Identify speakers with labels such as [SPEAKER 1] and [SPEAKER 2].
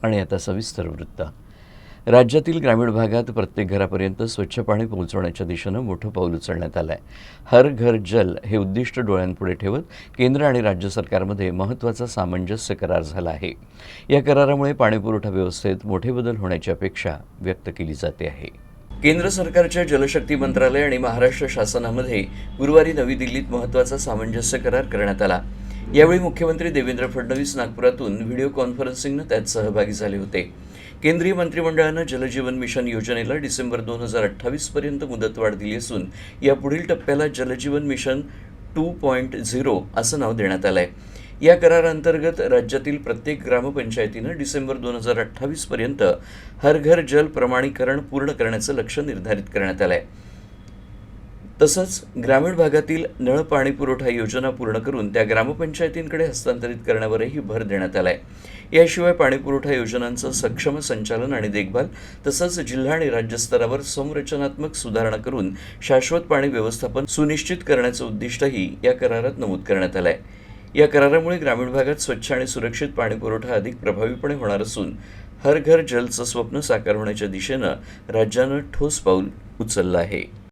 [SPEAKER 1] आणि आता सविस्तर वृत्त. राज्यातील ग्रामीण भागात प्रत्येक घरापर्यंत स्वच्छ पाणी पोहोचवण्याच्या दिशेनं मोठं पाऊल उचलण्यात आलं आहे. हर घर जल हे उद्दिष्ट डोळ्यांपुढे ठेवत केंद्र आणि राज्य सरकारमध्ये महत्त्वाचा सामंजस्य करार झाला आहे. या करारामुळे पाणीपुरवठा व्यवस्थेत मोठे बदल होण्याची अपेक्षा व्यक्त केली जाते आहे. केंद्र सरकारच्या जलशक्ती मंत्रालय आणि महाराष्ट्र शासनामध्ये गुरुवारी नवी दिल्लीत महत्त्वाचा सामंजस्य करार करण्यात आला. यावेळी मुख्यमंत्री देवेंद्र फडणवीस नागपुरातून व्हिडिओ कॉन्फरन्सिंगनं त्यात सहभागी झाले होते. केंद्रीय मंत्रिमंडळानं जलजीवन मिशन योजनेला डिसेंबर 2028 पर्यंत मुदतवाढ दिली असून या पुढील टप्प्याला जलजीवन मिशन 2.0 असं नाव देण्यात आलं आहे. या कराराअंतर्गत राज्यातील प्रत्येक ग्रामपंचायतीनं डिसेंबर 2028 पर्यंत हर घर जल प्रमाणीकरण पूर्ण करण्याचं लक्ष्य निर्धारित करण्यात आलं आहे. तसंच ग्रामीण भागातील नळ पाणी पुरवठा योजना पूर्ण करून त्या ग्रामपंचायतींकडे हस्तांतरित करण्यावरही भर देण्यात आला आहे. याशिवाय पाणीपुरवठा योजनांचं सक्षम संचालन आणि देखभाल तसंच जिल्हा आणि राज्यस्तरावर संरचनात्मक सुधारणा करून शाश्वत पाणी व्यवस्थापन सुनिश्चित करण्याचं उद्दिष्टही या करारात नमूद करण्यात आलं आहे. या करारामुळे ग्रामीण भागात स्वच्छ आणि सुरक्षित पाणीपुरवठा अधिक प्रभावीपणे होणार असून हर घर जलचं स्वप्न साकार होण्याच्या दिशेनं राज्यानं ठोस पाऊल उचललं आहे.